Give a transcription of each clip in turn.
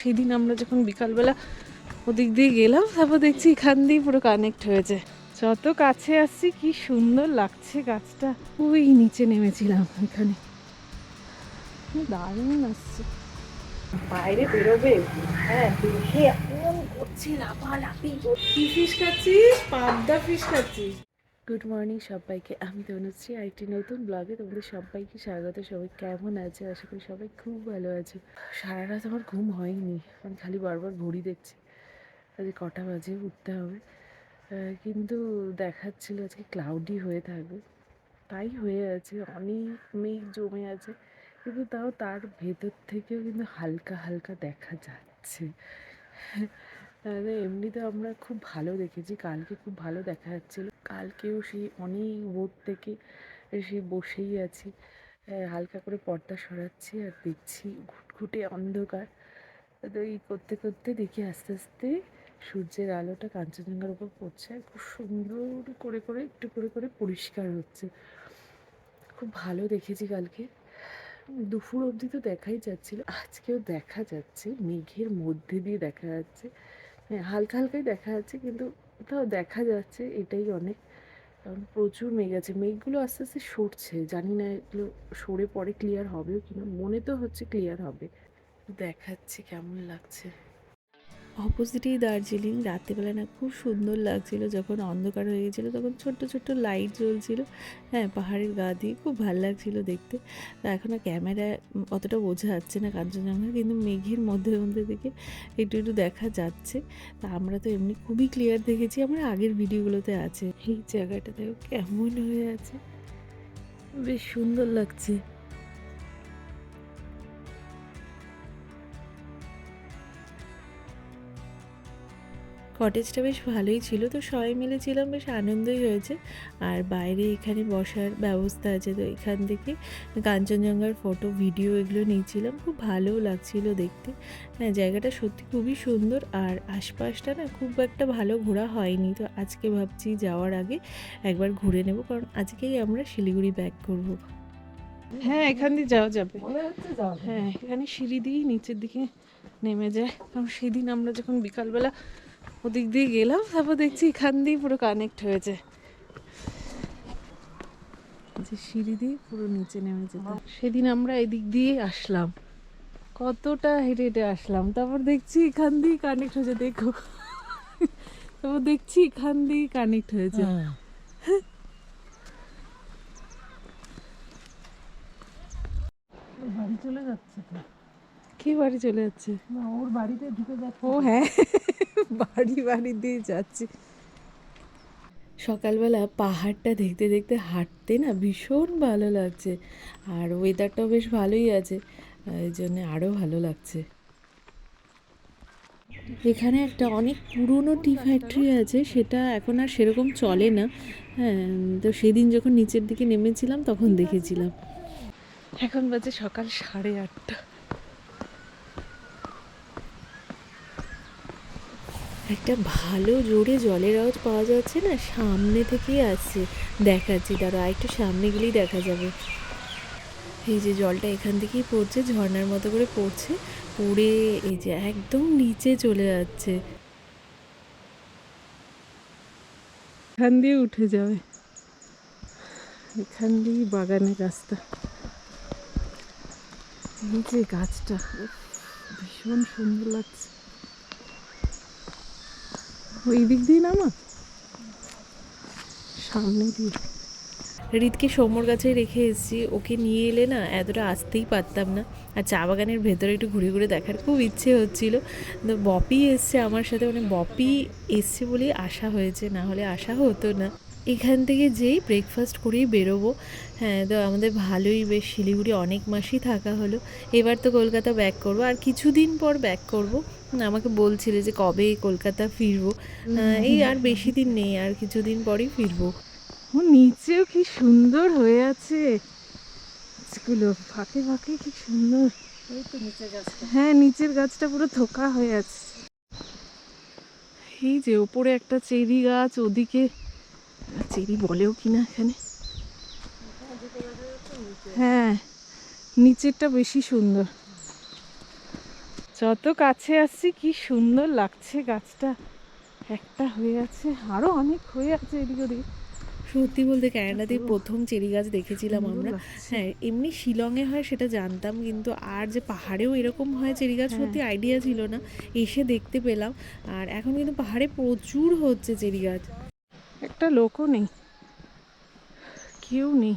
সেদিন আমরা যখন বিকালবেলা ওদিক দিয়ে গেলাম, তারপর দেখছি এখান দিয়ে পুরো কানেক্ট হয়েছে। যত কাছে আসছি কি সুন্দর লাগছে গাছটা। ওই নিচে নেমেছিলাম, এখানে দারুণ আসছে। বাইরে বেরোবে, হ্যাঁ দেখে এমন করছে লাফালাফি। কি ফিশ খাচ্ছিস? পাবদা ফিশ খাচ্ছিস? গুড মর্নিং সবাইকে, আমি তনুশ্রী। আরেকটি নতুন ব্লগে তোমাদের সবাইকে স্বাগত। সবাই কেমন আছে? আশা করি সবাই খুব ভালো আছে। সারা রাত আমার ঘুম হয়নি, আমি খালি বারবার ঘড়ি দেখছি আজকে কটা বাজে উঠতে হবে। কিন্তু দেখাচ্ছিল আজকে ক্লাউডি হয়ে থাকবে, তাই হয়ে আছে। অনেক মেঘ জমে আছে, কিন্তু তাও তার ভেতর থেকেও কিন্তু হালকা হালকা দেখা যাচ্ছে। এমনিতে আমরা খুব ভালো দেখেছি, কালকে খুব ভালো দেখা যাচ্ছিল। কালকেও সেই অনেক ভোর থেকে সেই বসেই আছি, হালকা করে পর্দা সরাচ্ছি আর দেখছি ঘুটঘুটে অন্ধকার। তো এই করতে করতে দেখি আস্তে আস্তে সূর্যের আলোটা কাঞ্চনজঙ্ঘার উপর পড়ছে, আর খুব সুন্দর করে করে একটু করে করে পরিষ্কার হচ্ছে। খুব ভালো দেখেছি কালকে। দুপুর অবধি তো দেখাই যাচ্ছিল, আজকেও দেখা যাচ্ছে, মেঘের মধ্যে দিয়ে দেখা যাচ্ছে। হ্যাঁ, হালকা হালকাই দেখা যাচ্ছে, কিন্তু তাও দেখা যাচ্ছে, এটাই অনেক। কারণ প্রচুর মেঘ আছে, মেঘগুলো আস্তে আস্তে সরছে, জানি না এগুলো সরে পরে ক্লিয়ার হবেও কিনা। মনে তো হচ্ছে ক্লিয়ার হবে, দেখাচ্ছে কেমন লাগছে। অপোজিটেই দার্জিলিং। রাত্রিবেলা না খুব সুন্দর লাগছিল, যখন অন্ধকার হয়ে গেছিলো তখন ছোট্ট ছোট্ট লাইট জ্বলছিল, হ্যাঁ পাহাড়ের গা দিয়ে, খুব ভালো লাগছিল দেখতে। এখন আর ক্যামেরায় অতটা বোঝা যাচ্ছে না কাঞ্চনজঙ্ঘা, কিন্তু মেঘের মধ্যে মধ্যে থেকে একটু একটু দেখা যাচ্ছে। তা আমরা তো এমনি খুবই ক্লিয়ার দেখেছি, আমার আগের ভিডিওগুলোতে আছে। এই জায়গাটাতেও কেমন হয়ে আছে, বেশ সুন্দর লাগছে। কটেজটা বেশ ভালোই ছিল, তো সবাই মিলে ছিলাম, বেশ আনন্দই হয়েছে। আর বাইরে এখানে বসার ব্যবস্থা আছে, তো এখান থেকে কাঞ্চনজঙ্ঘার ফটো ভিডিও এগুলো নিয়েছিলাম, খুব ভালোও লাগছিল দেখতে। হ্যাঁ, জায়গাটা সত্যি খুবই সুন্দর। আর আশপাশটা না খুব একটা ভালো ঘোরা হয়নি, তো আজকে ভাবছি যাওয়ার আগে একবার ঘুরে নেব, কারণ আজকেই আমরা শিলিগুড়ি ব্যাক করব। হ্যাঁ, এখান দিয়ে যাওয়া যাবে। হ্যাঁ, এখানে সিঁড়ি দিয়েই নিচের দিকে নেমে যায়। কারণ সেদিন আমরা যখন বিকালবেলা ওদিক দিয়ে গেলাম, তারপর দেখছি এখান দিয়ে পুরো কানেক্ট হয়েছে, যে সিঁড়ি দিয়ে পুরো নিচে নেমে যেত। সেদিন আমরা এদিক দিয়ে আসলাম, কতটা হেঁটে হেঁটে আসলাম, তারপর দেখছি এখান দিয়ে কানেক্ট হয়েছে। দেখো, তারপর দেখছি এখান দিয়ে কানেক্ট হয়েছে। বাড়ি চলে যাচ্ছে তো। কি বাড়ি চলে যাচ্ছে? না, ওর বাড়িতে ঢুকে যাচ্ছে। ও হ্যাঁ, বাড়ি বাড়ি দিয়ে যাচ্ছে। সকালবেলা পাহাড়টা দেখতে দেখতে হাঁটতে না ভীষণ ভালো লাগছে, আর ওয়েদারটাও বেশ ভালোই আছে, এই জন্যে আরও ভালো লাগছে। এখানে একটা অনেক পুরনো টি ফ্যাক্টরি আছে, সেটা এখন আর সেরকম চলে না। হ্যাঁ, তো সেদিন যখন নিচের দিকে নেমেছিলাম তখন দেখেছিলাম। এখন বাজে সকাল 8:30। একটা ভালো জোরে জলের আওয়াজ পাওয়া যাচ্ছে না, সামনে থেকেই আসছে। দেখাচ্ছি, দাঁড়া একটু সামনে গেলেই দেখা যাবে। এই যে জলটা এখান থেকেই পড়ছে, ঝর্ণার মতো করে পড়ছে, পড়ে এই যে একদম নিচে চলে যাচ্ছে, এখান দিয়ে উঠে যাবে। এখান দিয়ে বাগানের রাস্তা। এই যে গাছটা ভীষণ সুন্দর লাগছে। ওই দিক দিয়ে নামা, সামনে দিয়ে। রিতকে সৌম্যর কাছে রেখে এসেছি, ওকে নিয়ে এলে না এতটা আসতেই পারতাম না। আর চা বাগানের ভেতরে একটু ঘুরে ঘুরে দেখার খুব ইচ্ছে হচ্ছিল। তো বপি এসছে আমার সাথে, মানে বপি এসছে বলেই আসা হয়েছে, না হলে আসা হতো না। এখান থেকে যেই ব্রেকফাস্ট করেই বেরোবো। হ্যাঁ, তো আমাদের ভালোই বেশ শিলিগুড়ি অনেক মাসই থাকা হলো। এবার তো কলকাতা ব্যাক করবো, আর কিছুদিন পর ব্যাক করবো। আমাকে বলছিলে যে কবে কলকাতা ফিরবো, এই আর বেশি দিন নেই, আর কিছুদিন পরই ফিরবো। নিচেও কি সুন্দর হয়ে আছে গাছগুলো, ফাঁকে ফাঁকে কি সুন্দর। হ্যাঁ, নিচের গাছটা পুরো থোকা হয়ে আছে। এই যে ওপরে একটা চেরি গাছ, ওদিকে চেরি বলেও কিনা এখানে। হ্যাঁ, নিচেরটা বেশি সুন্দর। যত কাছে আসছি কি সুন্দর লাগছে গাছটা, একটা হয়ে আছে, আরো অনেক হয়ে আছে এদিক ওদিক। সত্যি বলতে ক্যানাডাতেই প্রথম চেরি গাছ দেখেছিলাম সুন্দর আমরা। লাগছে। হ্যাঁ, এমনি শিলংয়ে হয় সেটা জানতাম, কিন্তু আর যে পাহাড়েও এরকম হয় চেরি গাছ হ্যাঁ, সত্যি আইডিয়া ছিল না, এসে দেখতে পেলাম। আর এখন কিন্তু পাহাড়ে প্রচুর হচ্ছে চেরি গাছ। একটা লোকও নেই, কেউ নেই।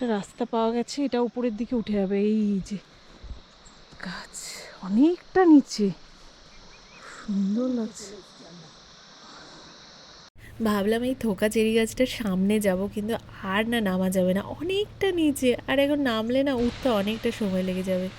একটা রাস্তা পাওয়া গেছে, এটা উপরের দিকে উঠে যাবে। এই যে গাছ অনেকটা নিচে, সুন্দর লাগছে। ভাবলাম এই থোকা চেরি গাছটার সামনে যাব, কিন্তু আর না নামা যাবে না, অনেকটা নিচে, আর এখন নামলে না উঠতে অনেকটা সময় লেগে যাবে।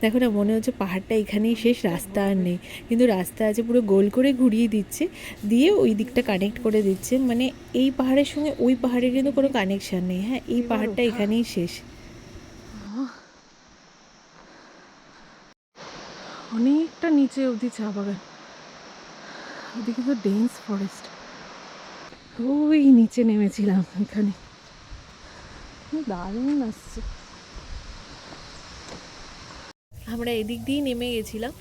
দেখো না, মনে হচ্ছে পাহাড়টা এখানেই শেষ, রাস্তা আর নেই, কিন্তু রাস্তা আছে, পুরো গোল করে ঘুরিয়ে দিচ্ছে, দিয়ে ওই দিকটা কানেক্ট করে দিচ্ছে। মানে এই পাহাড়ের সঙ্গে ওই পাহাড়ের কিন্তু কোনো কানেকশান নেই। হ্যাঁ, এই পাহাড়টা এখানেই শেষ। অনেকটা নিচে অবধি চা বাগান, ওদিকে তো ডেন্স ফরেস্ট। ওই নিচে নেমেছিলাম, এখানে দারুণ আসছে। আমরা এদিক দিয়েই নেমে গেছিলাম,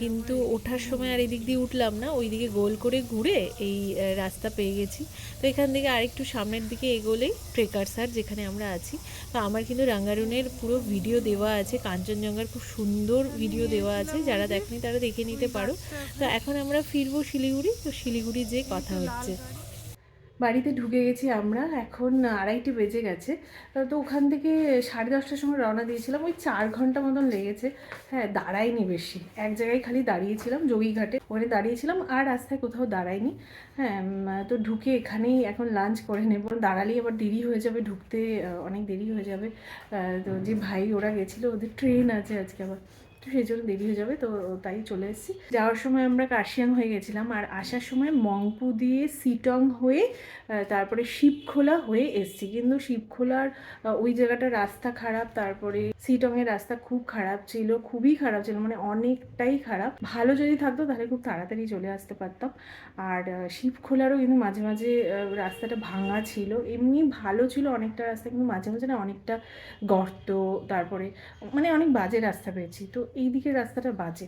কিন্তু ওঠার সময় আর এদিক দিয়ে উঠলাম না, ওইদিকে গোল করে ঘুরে এই রাস্তা পেয়ে গেছি। তো এখান থেকে আরেকটু সামনের দিকে এগোলেই ট্রেকারসার, যেখানে আমরা আছি। তো আমার কিন্তু রাঙ্গারুনের পুরো ভিডিও দেওয়া আছে, কাঞ্চনজঙ্ঘার খুব সুন্দর ভিডিও দেওয়া আছে, যারা দেখেনি তারা দেখে নিতে পারো। তো এখন আমরা ফিরবো শিলিগুড়ি, তো শিলিগুড়ি যেয়ে কথা হচ্ছে। বাড়িতে ঢুকে গেছি আমরা, এখন 2:30 বেজে গেছে। তো ওখান থেকে 10:30টার সময় রওনা দিয়েছিলাম, ওই 4 ঘন্টা মতন লেগেছে। হ্যাঁ, দাঁড়াইনি বেশি, এক জায়গায় খালি দাঁড়িয়েছিলাম, যোগীঘাটে ওখানে দাঁড়িয়েছিলাম, আর রাস্তায় কোথাও দাঁড়াইনি। হ্যাঁ, তো ঢুকে এখানেই এখন লাঞ্চ করে নেব, দাঁড়ালেই আবার দেরি হয়ে যাবে, ঢুকতে অনেক দেরি হয়ে যাবে। তো যে ভাই ওরা গেছিলো, ওদের ট্রেন আছে আজকে আবার, তো সেই জন্য দেরি হয়ে যাবে, তো তাই চলে এসেছি। যাওয়ার সময় আমরা কার্শিয়াং হয়ে গেছিলাম, আর আসার সময় মংপু দিয়ে সিটং হয়ে তারপরে শিবখোলা হয়ে এসছি। কিন্তু শিবখোলার ওই জায়গাটা রাস্তা খারাপ, তারপরে সিটংয়ের রাস্তা খুব খারাপ ছিল, খুবই খারাপ ছিল, মানে অনেকটাই খারাপ। ভালো যদি থাকতো তাহলে খুব তাড়াতাড়ি চলে আসতে পারতাম। আর শিবখোলারও কিন্তু মাঝে মাঝে রাস্তাটা ভাঙা ছিল, এমনি ভালো ছিল অনেকটা রাস্তা, কিন্তু মাঝে মাঝে না অনেকটা গর্ত, তারপরে মানে অনেক বাজে রাস্তা পেয়েছি। তো এই দিকের রাস্তাটা বাজে।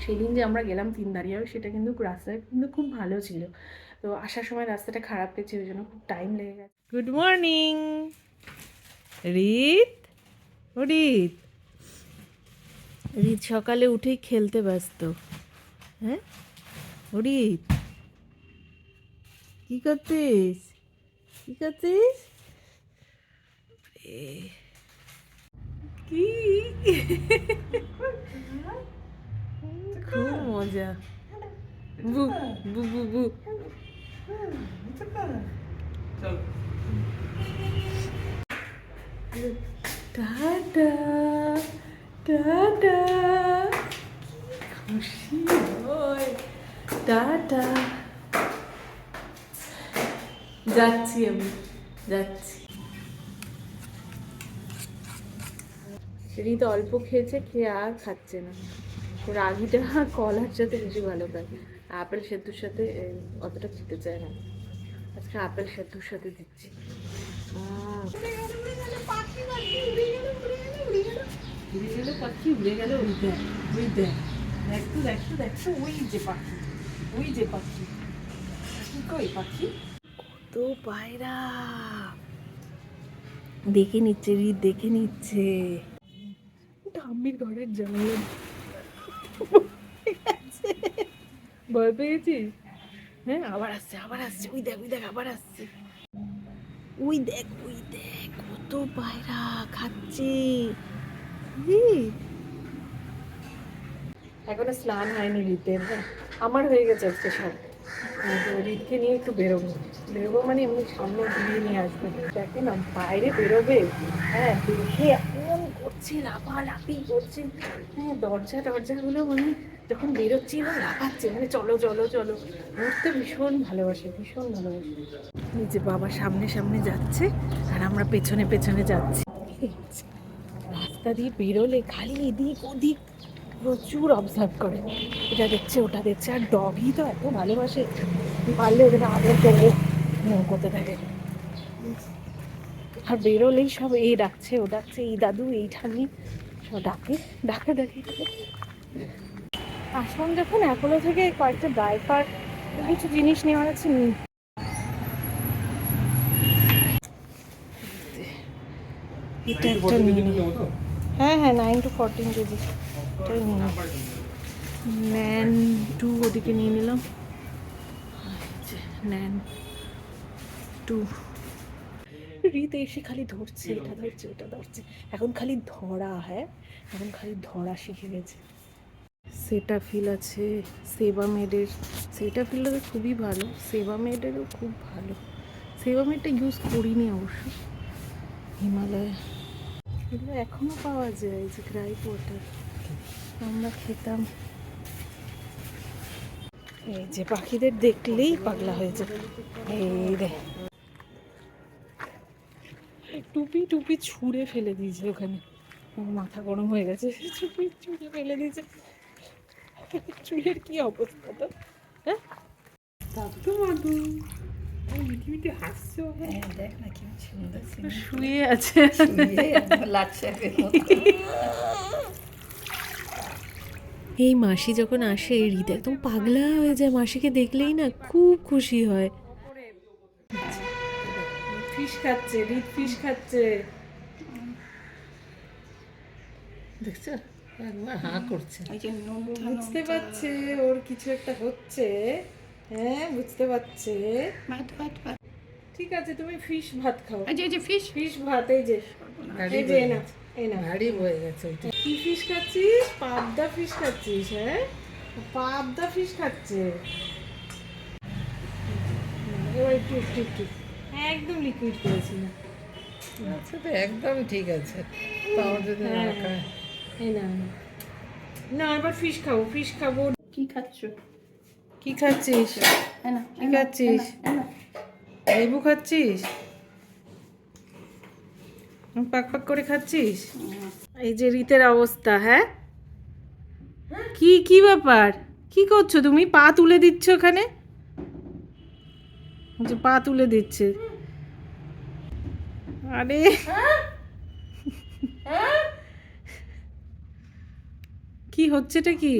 সেদিন যে আমরা গেলাম 3 দাঁড়িয়ে, সেটা কিন্তু রাস্তাটা কিন্তু খুব ভালো ছিল। তো আসার সময় রাস্তাটা খারাপ পেয়েছি, ওই জন্য খুব টাইম লেগে গেছে। গুড মর্নিং রিত। ও রিত, রিত সকালে উঠেই খেলতে ব্যস্ত। হ্যাঁ, ও রিত, কি করতিস, কি করতিস? কি খুব মজা। বু বু বু বু। টাটা টাটা, খুশি হয়। টাটা, যাচ্ছি আমি, যাচ্ছি। রিত অল্প খেয়েছে, খেয়ে আর খাচ্ছে না। রাগিটা কলার সাথে বেশি ভালো খায়, আপেল সেদ্ধুর সাথে অতটা খেতে চায় না। আজকে আপেল সেদ্ধুর সাথে দিচ্ছি। উড়ে গেল পাখি, উড়ে গেল। ওই দেখ, ওই দেখ, দেখতো দেখতো দেখতো, ওই যে পাখি, ওই যে পাখি, পাখি কই পাখি? কত পায়রা দেখে নিচ্ছে, রিত দেখে নিচ্ছে। ঠাম্মির ঘরের জানালা ভয় পেয়েছিস? হ্যাঁ, আবার আসছে, আবার আসছে, ওই দেখ, ওই দেখ, আবার আসছে। ওই দেখ, ওই দেখ, কত পায়রা খাচ্ছে। এখনো স্নান হয়নি রিতের। হ্যাঁ, আমার হয়ে গেছে আজকে সব। তো রিতকে নিয়ে একটু বেরোবো, বেরোবো মানে এমনি সামনে ঘুরিয়ে নিয়ে আসবো। দেখো না বাইরে বেরোবে, হ্যাঁ, দেখে এমন করছে, লাফালাফি করছে। হ্যাঁ, দরজা টরজাগুলো মানে যখন বেরোচ্ছি না লাফাচ্ছে, মানে চলো চলো চলো। ঘুরতে ভীষণ ভালোবাসে, ভীষণ ভালোবাসে। এই যে বাবা সামনে সামনে যাচ্ছে, আর আমরা পেছনে পেছনে যাচ্ছি। রাস্তা দিয়ে বেরোলে খালি এদিক ওদিক প্রচুর অবজার্ভ করে, এটা দেখছে ওটা দেখছে, আর ডগই তো এত ভালোবাসে, পারলে ওদের আদর করবে, করতে থাকে। আর বেরোলেই সব এই ডাকছে ও ডাকছে, এই দাদু এই ঠাম্মি, সব ডাকে ডাকে ডাকে ডাকে। আসলাম যখন অ্যাপোলো থেকে কয়েকটা ডাইপার কিছু জিনিস নেওয়ার আছে নিই। এটা একটা নিয়ে নিই। হ্যাঁ হ্যাঁ 9 to 14 কেজি এটাই নিয়ে নিই। ন্যান 2 ওদিকে নিয়ে নিলাম, ন্যান 2। রীত এসে খালি ধরছে, এটা ধরছে ওটা ধরছে, এখন খালি ধরা, হ্যাঁ এখন খালি ধরা শিখে গেছে। সেটাফিল আছে সেবামেডের, সেটাফিলও তো খুবই ভালো, সেবামেডেরও খুব ভালো। সেবামেডটা ইউজ করিনি অবশ্য। হিমালয় এগুলো এখনও পাওয়া যায়, এই যে গ্রাইপ ওয়াটার আমরা খেতাম। এই যে পাখিদের দেখলেই পাগলা হয়ে যায়। এই রে টুপি টুপি ছুঁড়ে ফেলে দিয়েছে ওখানে, আমার মাথা গরম হয়ে গেছে, টুপি ছুঁড়ে ফেলে দিয়েছে। চুলের কি অবস্থা তো, হ্যাঁ দাদু মাদু মিটিমিটি হাসছো, হ্যাঁ দেখ না কি সুন্দর শুয়ে আছে। লাচ্ছাকে এই মাসি যখন আসে রীত একদম পাগলা হয়ে যায়, মাসিকে দেখলেই না খুব খুশি হয়। ফিশ খাচ্ছে, রীত ফিশ খাচ্ছে। দেখছো একবার হাঁ করছে। ওই যে নুন বুঝতে পারছে ওর কিছু একটা হচ্ছে, হ্যাঁ বুঝতে পারছে। ভাত ভাত ভাত ঠিক আছে তুমি ফিশ ভাত খাও, এই যে ফিশ ফিশ ভাত এই যে, এই যে এনা এনা। ভারী হয়ে গেছে ওইটা। কি ফিশ খাচ্ছিস? পাবদা ফিশ খাচ্ছিস? হ্যাঁ পাবদা ফিশ খাচ্ছে। এবার একটু একটু একটু একদম লিকুইড করেছি না। আচ্ছা তো একদম ঠিক আছে, তাও যদি না হ্যাঁ। খায়। এই না না, না এবার ফিশ খাবো, ফিশ খাবো। কি খাচ্ছ? কি খাচ্ছিস? এনা কি খাচ্ছিস? এনা লেবু খাচ্ছিস? পাক পাক করে খাচ্ছিস? এই যে রীতের অবস্থা, হ্যাঁ কি কি ব্যাপার, কি করছো তুমি? পা তুলে দিচ্ছ ওখানে, যে পা তুলে দিচ্ছে। আরে কি হচ্ছেটা কি?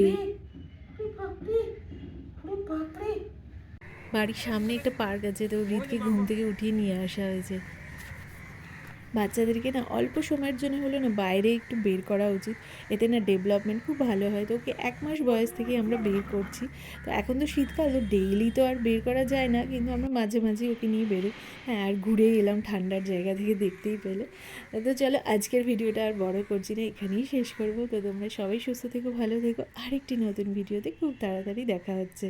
বাড়ির সামনে একটা পার্ক আছে, তো রীতকে ঘুম থেকে উঠিয়ে নিয়ে আসা হয়েছে। বাচ্চাদেরকে না অল্প সময়ের জন্য হলো না বাইরে একটু বের করা উচিত, এতে না ডেভেলপমেন্ট খুব ভালো হয়। তো ওকে 1 মাস বয়স থেকে আমরা বের করছি। তো এখন তো শীতকাল, তো ডেইলি তো আর বের করা যায় না, কিন্তু আমরা মাঝে মাঝে ওকে নিয়ে বেরোই। হ্যাঁ আর ঘুরে এলাম ঠান্ডার জায়গা থেকে, দেখতেই পেলে। তো চলো আজকের ভিডিওটা আর বড় করছি না, এখানেই শেষ করবো। তো তোমরা সবাই সুস্থ থেকো, ভালো থেকো, আরেকটি নতুন ভিডিওতে খুব তাড়াতাড়ি দেখা হচ্ছে।